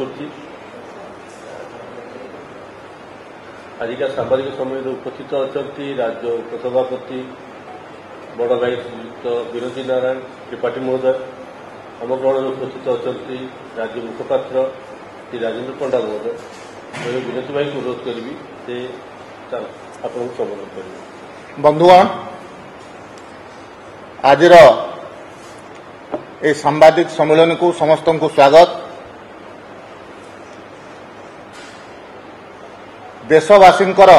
କରୁଛି। ଆଜିକା ସାମ୍ବାଦିକ ସମ୍ମିଳନୀରେ ଉପସ୍ଥିତ ଅଛନ୍ତି ରାଜ୍ୟ ଉପସଭାପତି ବଡ଼ ଭାଇ ଶ୍ରୀଯୁକ୍ତ ବିରଞ୍ଚି ନାରାୟଣ ତ୍ରିପାଠୀ ମହୋଦୟ। ଆମ ଗଣରେ ଉପସ୍ଥିତ ଅଛନ୍ତି ରାଜ୍ୟ ମୁଖପାତ୍ର ଶ୍ରୀ ରାଜେନ୍ଦ୍ର ପଣ୍ଡା ମହୋଦୟ। ମୁଁ ବିରଞ୍ଚି ଭାଇଙ୍କୁ ଅନୁରୋଧ କରିବି ସେ ଆପଣଙ୍କୁ ସମ୍ବୋଧନ କରିବେ। ବନ୍ଧୁଗଣ, ଆଜିର এই সাংবাদিক সম্মেলনকু সমস্তଙ୍କୁ স্বাগত। দেশবাসীଙ୍କର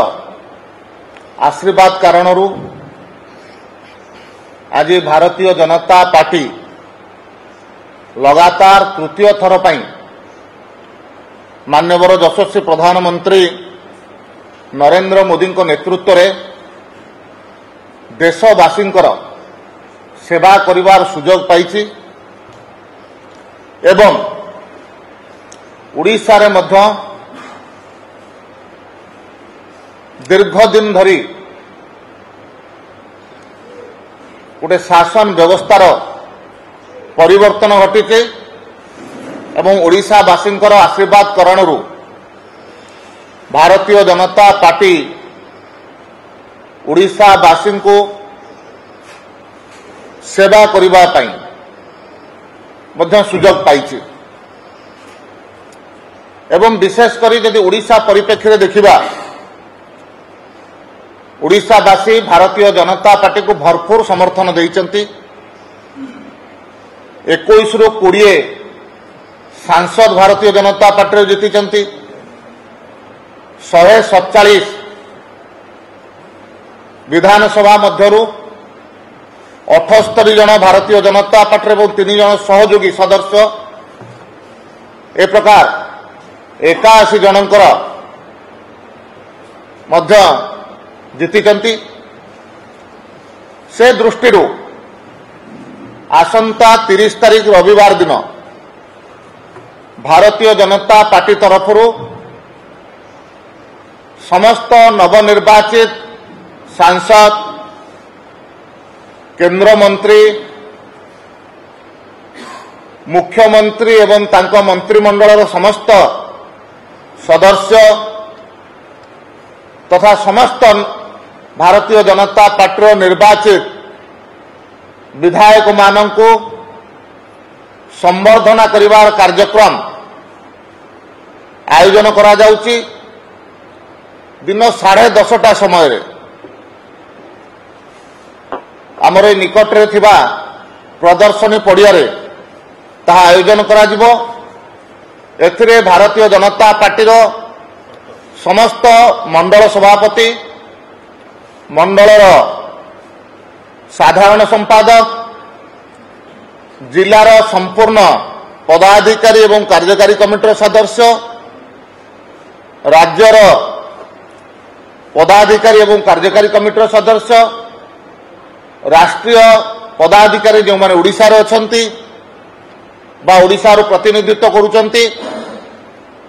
আশীর্বাদ কারণରୁ আজি ଭାରତୀୟ ଜନତା ପାର୍ଟି लगातार तृतीय थर ପାଇଁ माननीय यशस्वी प्रधानमंत्री नरेंद्र मोदी नेतृत्व देशवासींकर सेवा करिवार सुजोग पाइछि एवं उड़ीसा रे मध्य दीर्घ दिन धरी गोटे शासन व्यवस्थार परिवर्तन घटी एवं ओडिशावासींकर आशीर्वाद कारणरू भारतीय जनता पार्टी ओडिशावासी को सेवा करिबा पई मध्य सुजोग पाइछि एवं विशेषकर यदि ओडिशा परिप्रेक्षी देखिबा ओडिशावासी भारतीय जनता पार्टी को भरपूर समर्थन देइचंती। 21 रु 20 सांसद भारतीय जनता पार्टी जीति 147 विधानसभा मध्यरु 78 जन भारतीय जनता पार्टी और 3 जन सहयोगी सदस्य ए प्रकार 81 जनकर मध्य जीति से दृष्टि आसंता 30 तारीख रविवार दिन भारतीय जनता पार्टी तरफ समस्त नवनिर्वाचित सांसद केंद्र मंत्री मुख्यमंत्री एवं तांको मंत्रिमंडल समस्त सदस्य तथा समस्त भारतीय जनता पार्टी निर्वाचित विधायक मानंकु संबर्धना करिवार कार्यक्रम आयोजन करा जाउची। दिन 10:30 समय आमर निकट रे थिबा प्रदर्शनी पड़िया रे ताहा आयोजन करा जिवो। एथिरे भारतीय जनता पार्टी रो समस्त मंडल सभापति मंडलर साधारण संपादक जिलार संपूर्ण पदाधिकारी एवं कार्यकारी कमिटीर सदस्य राज्यर पदाधिकारी एवं कार्यकारी कमिटीर सदस्य राष्ट्रीय पदाधिकारी जो माने ओडिशा रे अछंती बा ओडिशा रो प्रतिनिधित्व करूचंती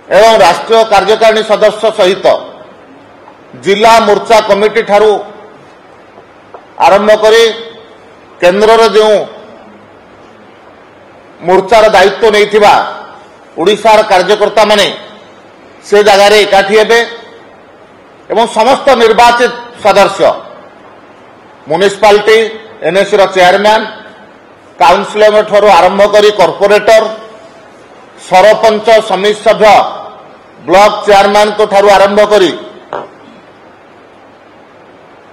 एवं राष्ट्रीय कार्यकारिणी सदस्य सहित जिला मोर्चा कमिटी ठारू आरंभ करी केंद्र जो मोर्चार दायित्व नहीं ओडिशार कार्यकर्ता माने से जगार एकाठी हेबे एवं समस्त निर्वाचित सदस्य म्युनिसिपालिटी एनएसी चेयरमैन काउंसिलर ठारू आरंभ करी कॉर्पोरेटर सरपंच समिति सभ्य ब्लॉक चेयरमैन को ठारू आरंभ करी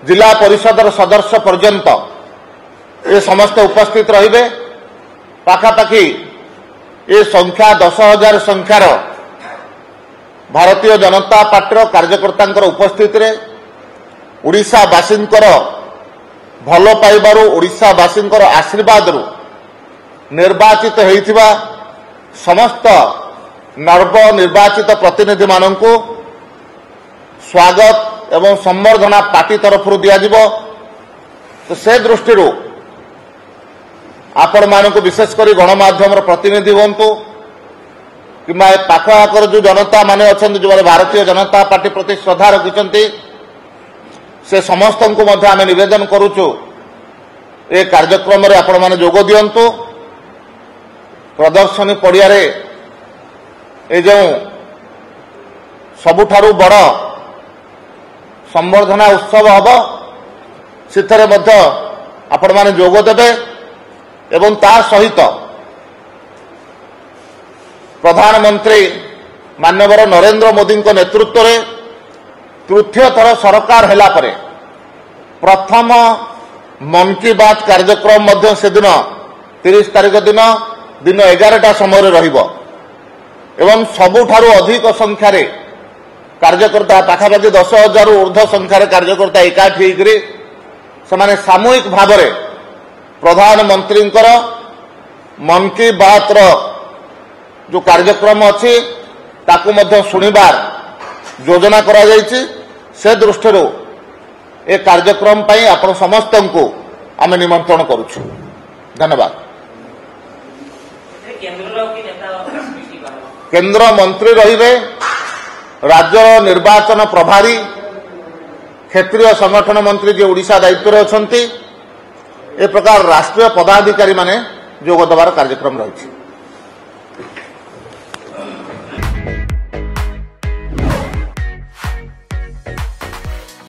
जिला परिषदर सदस्य पर्यंत ये समस्त उपस्थित रहिबे। पाखापाखि ये संख्या 10,000 संख्यार भारतीय जनता पार्टी कार्यकर्ता उपस्थित रे ओडिशावासींकर भल पाइबारु ओडिशावासींकर आशीर्वाद निर्वाचित होइथिबा समस्त नव निर्वाचित प्रतिनिधि मानंकु स्वागत एवं संबर्धना पार्टी तरफ दियाजिबो। तो से दृष्टि आपण मानक विशेषकर गणमाध्यम प्रतिनिधि हूँ कि पाखआखर जो जनता माने अच्छा जो भारतीय जनता पार्टी प्रति श्रद्धा रखिंट से समस्त को आम निवेदन करुचु ए कार्यक्रम रे आपण माने जोग दियंतु। प्रदर्शनी पड़िया ए जो सबुठारु बड़ संबर्धना उत्सव हम से आपण मैंने जोग देवे एवं ता सहित प्रधानमंत्री माननीय नरेंद्र मोदी नेतृत्व में तृतीय थर सरकार हैला परे प्रथम मन की बात कार्यक्रम से दिन 30 तारिख दिन दिन 11टा समय रहिबो एवं सबुठारु अधिक संख्यार कार्यकर्ता पाखापाखि 10,000 ऊर्ध्व संख्यार कार्यकर्ता एकाठी होकर से सामूहिक भाव में प्रधानमंत्री मन की बात जो कार्यक्रम अच्छी ताकू मध्य सुनिबार योजना करा जायछि से दृष्टि ए कार्यक्रम पई आपण समस्त को आम निमंत्रण करुछु। धन्यवाद। केंद्र मंत्री रहिबे राज्य निर्वाचन प्रभारी क्षेत्रीय संगठन मंत्री जे ओडिशा दायित्व अछंती ए प्रकार राष्ट्रीय पदाधिकारी माने जोग देवार कार्यक्रम रही।